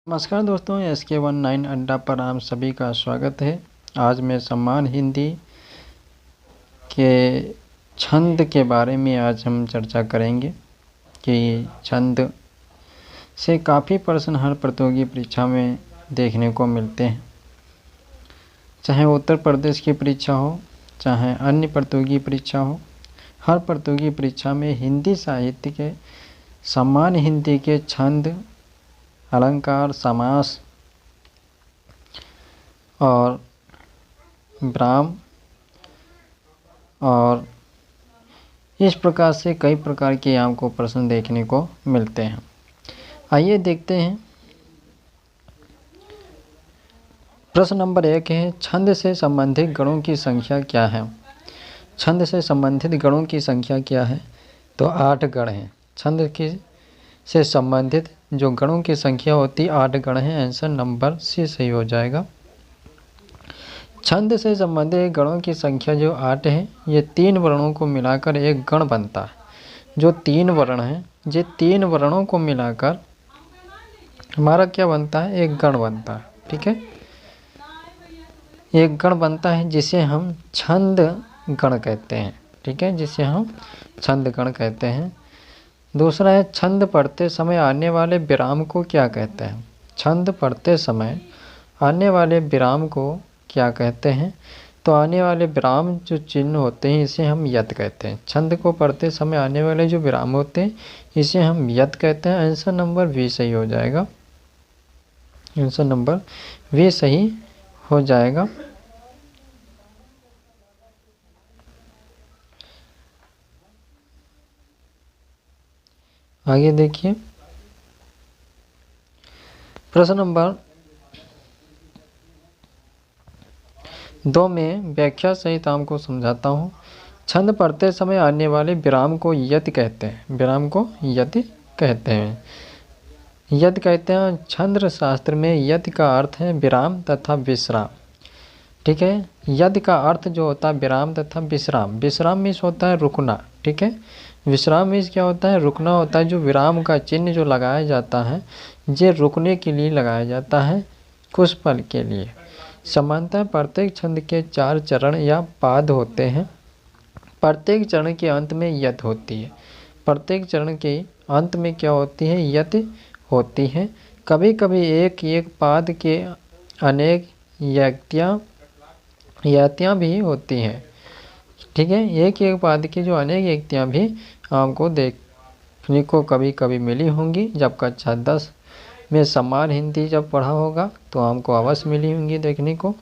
नमस्कार दोस्तों, SK19 अड्डा पर आप सभी का स्वागत है। आज मैं सम्मान हिंदी के छंद के बारे में आज हम चर्चा करेंगे कि छंद से काफ़ी प्रश्न हर प्रतियोगी परीक्षा में देखने को मिलते हैं। चाहे उत्तर प्रदेश की परीक्षा हो, चाहे अन्य प्रतियोगी परीक्षा हो, हर प्रतियोगी परीक्षा में हिंदी साहित्य के सम्मान हिंदी के छंद, अलंकार, समास और विराम और इस प्रकार से कई प्रकार के आपको प्रश्न देखने को मिलते हैं। आइए देखते हैं। प्रश्न नंबर 1 है, छंद से संबंधित गणों की संख्या क्या है? छंद से संबंधित गणों की संख्या क्या है? तो 8 गण हैं। छंद से संबंधित जो गणों की संख्या होती है 8 गण है। आंसर नंबर सी सही हो जाएगा। छंद से संबंधित गणों की संख्या जो 8 है, ये 3 वर्णों को मिलाकर एक गण बनता है। जो 3 वर्ण हैं, ये 3 वर्णों को मिलाकर हमारा क्या बनता है? एक गण बनता है। ठीक है, एक गण बनता है जिसे हम छंद गण कहते हैं। ठीक है, जिसे हम छंद गण कहते हैं। दूसरा है, छंद पढ़ते समय आने वाले विराम को क्या कहते हैं? छंद पढ़ते समय आने वाले विराम को क्या कहते हैं? तो आने वाले विराम जो चिन्ह होते हैं इसे हम यत् कहते हैं। छंद को पढ़ते समय आने वाले जो विराम होते हैं इसे हम यत् कहते हैं। आंसर नंबर बी सही हो जाएगा। आंसर नंबर बी सही हो जाएगा। आगे देखिए, प्रश्न नंबर 2 में व्याख्या सहित आपको समझाता हूँ। छंद पढ़ते समय आने वाले विराम को यति कहते हैं। विराम को यति कहते हैं। यति कहते हैं। छंद शास्त्र में यति का अर्थ है विराम तथा विश्राम। ठीक है, यति का अर्थ जो होता है विराम तथा विश्राम। विश्राम मीन्स होता है रुकना। ठीक है, विश्राम मीन्स क्या होता है? रुकना होता है। जो विराम का चिन्ह जो लगाया जाता है ये रुकने के लिए लगाया जाता है, कुछ पल के लिए। समानतः प्रत्येक छंद के 4 चरण या पाद होते हैं। प्रत्येक चरण के अंत में यत होती है। प्रत्येक चरण के अंत में क्या होती है? यत होती है। कभी कभी एक एक पाद के अनेक यतियाँ भी होती हैं। ठीक है, एक एक पाद की जो अनेक यतियाँ भी आपको देखने को कभी कभी मिली होंगी। जब कक्षा 10 में सम्मान हिंदी जब पढ़ा होगा तो हमको अवश्य मिली होंगी देखने को।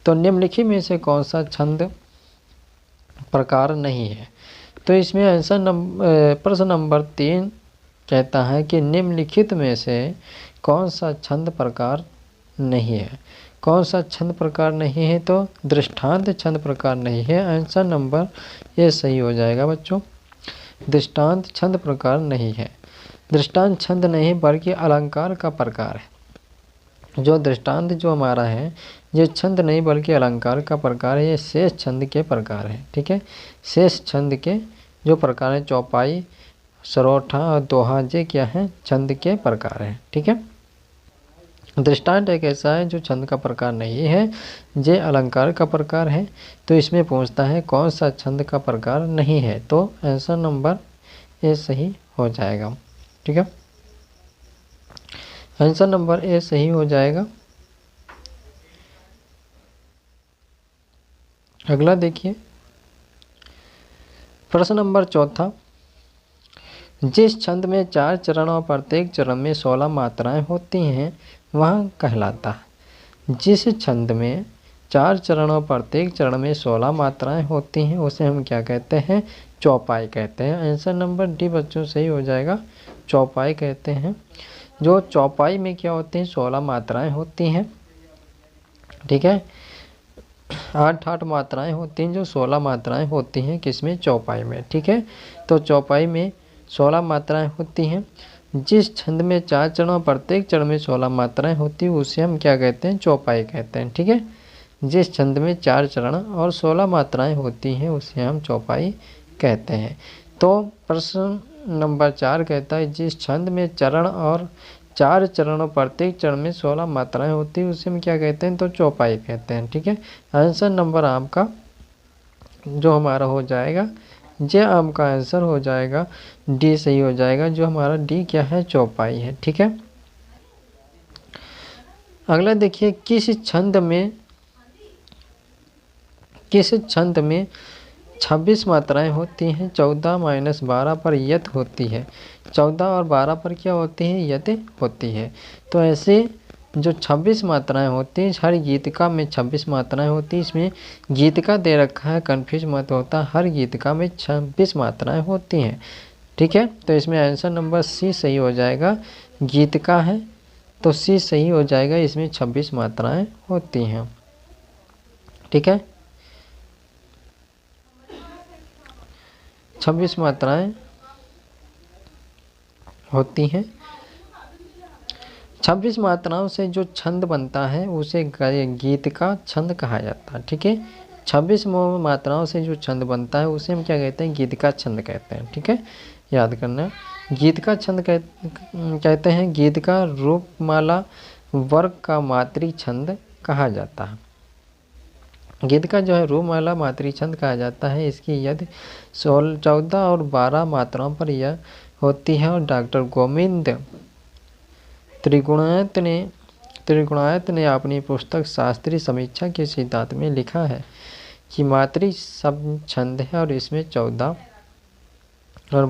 तो निम्नलिखित में से कौन सा छंद प्रकार नहीं है? तो इसमें आंसर प्रश्न नंबर 3 कहता है कि निम्नलिखित में से कौन सा छंद प्रकार नहीं है? कौन सा छंद प्रकार नहीं है? तो दृष्टांत छंद प्रकार नहीं है। आंसर नंबर ये सही हो जाएगा बच्चों। दृष्टांत छंद प्रकार नहीं है। दृष्टांत छंद नहीं बल्कि अलंकार का प्रकार है। जो दृष्टांत जो हमारा है ये छंद नहीं बल्कि अलंकार का प्रकार है। ये शेष छंद के प्रकार है। ठीक है, शेष छंद के जो प्रकार है चौपाई, सरोठा और दोहा, ये क्या है? छंद के प्रकार है। ठीक है, दृष्टांत एक ऐसा है जो छंद का प्रकार नहीं है, ये अलंकार का प्रकार है। तो इसमें पूछता है कौन सा छंद का प्रकार नहीं है? तो आंसर नंबर ए सही हो जाएगा। ठीक है, आंसर नंबर ए सही हो जाएगा। अगला देखिए, प्रश्न नंबर 4। जिस छंद में 4 चरण और प्रत्येक चरण में 16 मात्राएं होती हैं वह कहलाता है। जिस छंद में 4 चरण और प्रत्येक चरण में 16 मात्राएं होती हैं उसे हम क्या कहते हैं? चौपाई कहते हैं। आंसर नंबर डी बच्चों सही हो जाएगा। चौपाई कहते हैं। जो चौपाई में क्या होते हैं? 16 मात्राएं होती हैं। ठीक है, 8 मात्राएं होती हैं। जो 16 मात्राएं होती हैं किसमें? चौपाई में। ठीक है, तो चौपाई में 16 मात्राएं होती हैं। जिस छंद में 4 चरण और प्रत्येक चरण में 16 मात्राएं होती है उसे हम क्या कहते हैं? चौपाई कहते हैं। ठीक है, जिस छंद में 4 चरण और 16 मात्राएं होती हैं उसे हम चौपाई कहते हैं। तो प्रश्न नंबर 4 कहता है जिस छंद में चरण और 4 चरणों, प्रत्येक चरण में 16 मात्राएं होती है, उसे हम क्या कहते हैं, तो चौपाई कहते हैं। ठीक है, आंसर नंबर आपका जो हमारा हो जाएगा, जे आपका आंसर हो जाएगा डी सही हो जाएगा, जो हमारा डी क्या है, चौपाई है। ठीक है, अगला देखिए, किस छंद में 26 मात्राएं होती हैं, 14 - 12 पर यत होती है। 14 और 12 पर क्या होती है, यत होती है। तो ऐसे जो 26 मात्राएं होती हैं, हर गीतिका में 26 मात्राएं होती हैं। इसमें गीतिका दे रखा है, कन्फ्यूज मत होता, हर गीतिका में 26 मात्राएं होती हैं। ठीक है, तो इसमें आंसर नंबर सी सही हो जाएगा, गीतिका है तो सी सही हो जाएगा, इसमें 26 मात्राएं होती हैं। ठीक है, 26 मात्राएं होती हैं। 26 मात्राओं से जो छंद बनता है उसे गीत का छंद कहा जाता है। ठीक है, 26 मात्राओं से जो छंद बनता है उसे हम क्या कहते हैं, गीत का छंद कहते हैं। ठीक है, याद करना, गीत का छंद कहते हैं। गीत का रूपमाला वर्ग का मातृ छंद कहा जाता है। गीत का जो है रूपमाला मातृ छंद कहा जाता है। इसकी यदि 14 और 12 मात्राओं पर यह होती है। और डॉक्टर गोविंद त्रिगुणायत ने अपनी पुस्तक शास्त्रीय समीक्षा के सिद्धांत में लिखा है कि मातृ सब छंद है और इसमें 14 और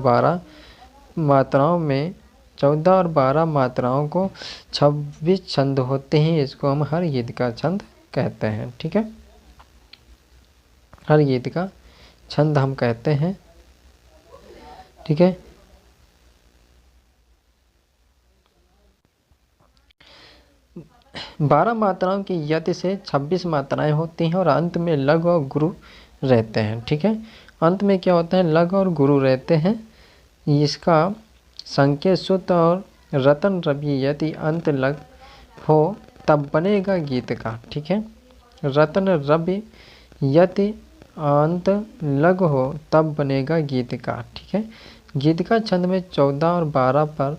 12 मात्राओं को 26 छंद होते हैं। इसको हम हर गीत का छंद कहते हैं। ठीक है, हर गीत का छंद हम कहते हैं। ठीक है, बारह मात्राओं की यति से 26 मात्राएं होती हैं और अंत में लघु और गुरु रहते हैं। ठीक है, अंत में क्या होता है, लघु और गुरु रहते हैं। इसका संकेत सूत्र और रतन रवि यदि अंत लघु हो तब बनेगा गीत का। ठीक है, रतन रवि यदि अंत लघु हो तब बनेगा गीत का। ठीक है, गीत का छंद में 14 और 12 पर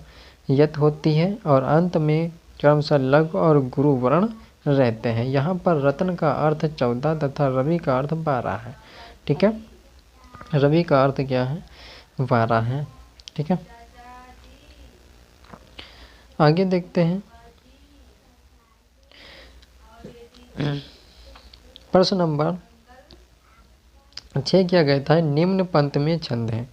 यत होती है और अंत में क्रमशः लघु और गुरु वर्ण रहते हैं। यहाँ पर रतन का अर्थ 14 तथा रवि का अर्थ 12 है। ठीक है, रवि का अर्थ क्या है, 12 है। ठीक है, आगे देखते हैं। प्रश्न नंबर 6 क्या कहता है, निम्न पंथ में छंद है।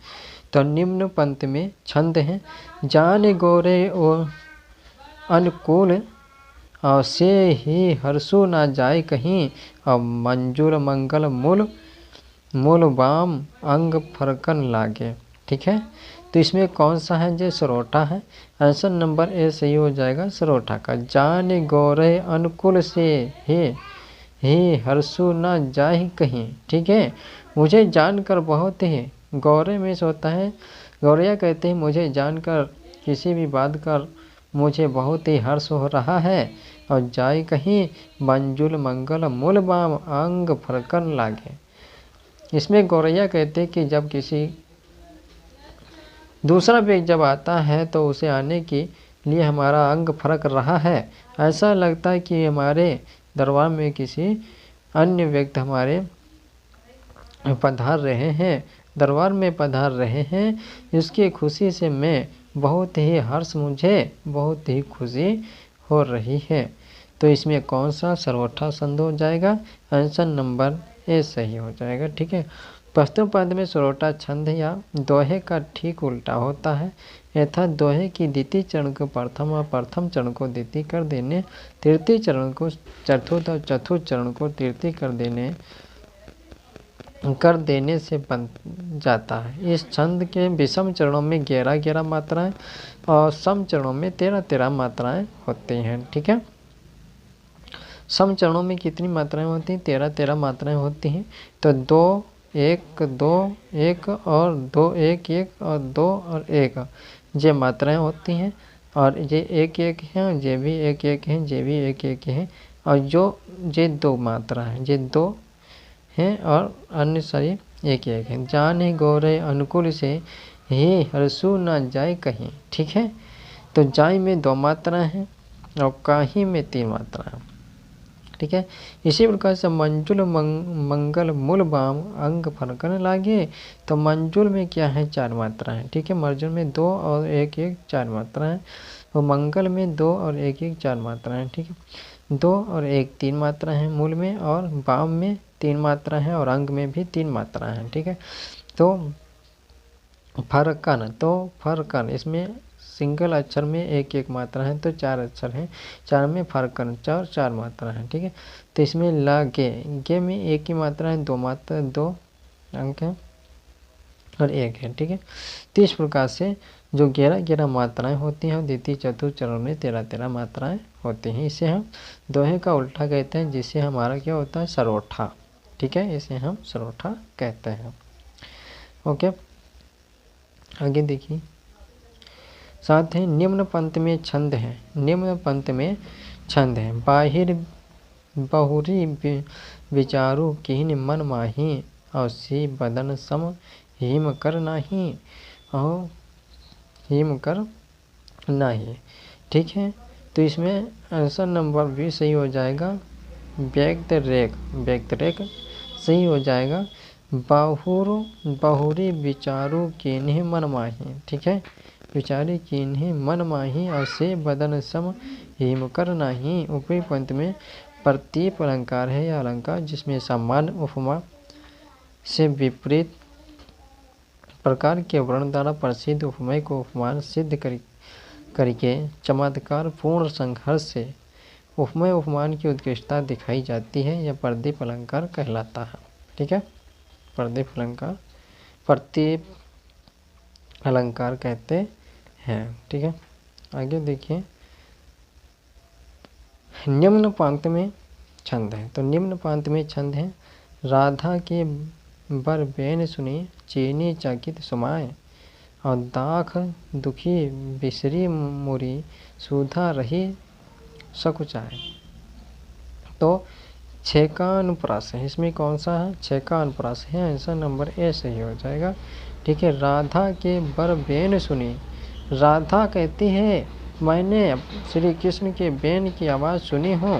तो निम्न पंथ में छंद है, जान गोरे और अनुकूल और से ही हर्षो ना जाए कहीं, और मंजूर मंगल मूल वाम अंग फरकन लागे। ठीक है, तो इसमें कौन सा है, जो सरोठा है। आंसर नंबर ए सही हो जाएगा, सरोठा का। जान गौरे अनुकूल से हे हर्षो ना जाए कहीं। ठीक है, मुझे जानकर बहुत ही, गौरे में से होता है, गौरैया कहते हैं मुझे जानकर किसी भी बात का मुझे बहुत ही हर्ष हो रहा है। और जाए कहीं मंजुल मंगल मूल बाम अंग फरकन लागे। इसमें गौरैया कहते कि जब किसी दूसरा व्यक्ति जब आता है तो उसे आने के लिए हमारा अंग फरक रहा है। ऐसा लगता है कि हमारे दरबार में किसी अन्य व्यक्ति हमारे पधार रहे हैं, दरबार में पधार रहे हैं। इसकी खुशी से मैं बहुत ही हर्ष, मुझे बहुत ही खुशी हो रही है। तो इसमें कौन सा सरोठा छंद हो जाएगा, आंसर नंबर ए सही हो जाएगा। ठीक है, पश्चिम पद में सरोठा छंद या दोहे का ठीक उल्टा होता है। यथा दोहे की द्वितीय चरण को प्रथम और प्रथम चरण को द्वितीय कर देने, तृतीय चरण को चतुर्थ और चतुर्थ चरण को तृतीय कर देने से बन जाता है। इस छंद के विषम चरणों में 11-11 मात्राएं और सम चरणों में 13-13 मात्राएं होती हैं। ठीक है, सम चरणों में कितनी मात्राएं होती हैं, 13-13 मात्राएं होती हैं। तो 2-1-2-1 और 2-1-1 और 2 और 1 ये मात्राएं होती हैं। और ये 1-1 हैं, ये भी 1-1 हैं, ये भी 1-1 हैं। और ये 2 मात्रा हैं, ये 2 हैं और अन्य सारी 1-1 हैं। जाने गौरे अनुकूल से हे हर्षु ना जाए कहीं। ठीक है, तो जाई में 2 मात्राएं हैं और काही में 3 मात्राएं। ठीक है, इसी प्रकार से मंजुल मंगल मूल बाम अंग फरकन लागे, तो मंजुल में क्या है 4 मात्रा है। ठीक है, मर्जुल में 2 और 1 1 4 मात्रा है, और मंगल में 2 और 1 1 4 मात्रा है। ठीक है, 2 और 1 3 मात्रा है मूल में, और बाम में 3 मात्रा है, और अंग में भी 3 मात्रा है। ठीक है, तो फरकन, तो फरकन इसमें सिंगल अक्षर में 1 1 मात्रा है, तो 4 अक्षर हैं, 4 में फरकन 4 मात्रा है। ठीक है, तो इसमें ला गे में 1 की मात्रा है, 2 मात्रा 2 अंक है और 1 है। ठीक है, तो इस प्रकार से जो 11 मात्राएं होती हैं, द्वितीय चतुर्थ चरण में 13 मात्राएं होती हैं। इसे हम दोहे का उल्टा कहते हैं, जिससे हमारा क्या होता है सरोठा। ठीक है, इसे हम सरोठा कहते हैं। ओके, आगे देखिए, साथ ही निम्न पंथ में छंद है, निम्न पंथ में छंद है, बाहिर बहुरी विचारू किन मन माही, और सी बदन सम हिम कर नाही, और हिम कर नाही। ठीक है, तो इसमें आंसर नंबर भी सही हो जाएगा, व्यक्त रेख सही हो जाएगा, बहुरी विचारू किन्हीं मन माही। ठीक है, विचारी किन्हीं मन माही, और से बदन सम हिम कर नाही। ऊपरी पंक्ति में प्रतीप अलंकार है, यह अलंकार जिसमें सामान्य उपमा से विपरीत प्रकार के वर्ण द्वारा प्रसिद्ध उपमेय को उपमान सिद्ध करके चमत्कार पूर्ण संघर्ष से उपमेय उपमान की उत्कृष्टता दिखाई जाती है, यह प्रदीप अलंकार कहलाता है। ठीक है, प्रदीप अलंकार कहते हैं। ठीक है, आगे देखिए, निम्न पांक्ति में छंद है, तो निम्न पांक्ति में छंद है, राधा के बर बेन सुनी चीनी चकित सुमाए, और दाख दुखी बिसरी मुरी सुधा रही सकुचाए। तो 6 का अनुप्रास है, इसमें कौन सा है 6 का अनुप्रास है, आंसर नंबर ए सही हो जाएगा। ठीक है, राधा के बर बेन सुनी, राधा कहती है मैंने श्री कृष्ण के बेन की आवाज़ सुनी हो,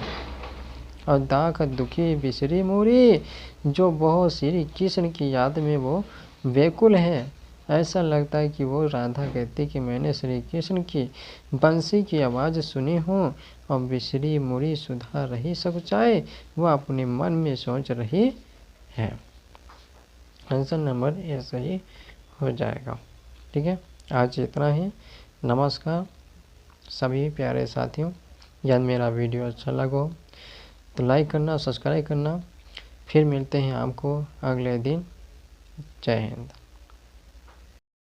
और दाख दुखी बिसरी मोरी, जो बहुत श्री कृष्ण की याद में वो व्याकुल है। ऐसा लगता है कि वो राधा कहती कि मैंने श्री कृष्ण की बंसी की आवाज़ सुनी हो, और बिसरी मुरी सुधा रही सकुचाए, वह अपने मन में सोच रही है। आंसर नंबर ए सही हो जाएगा। ठीक है, आज इतना ही। नमस्कार सभी प्यारे साथियों, यदि मेरा वीडियो अच्छा लगा तो लाइक करना, सब्सक्राइब करना। फिर मिलते हैं आपको अगले दिन। जय हिंद।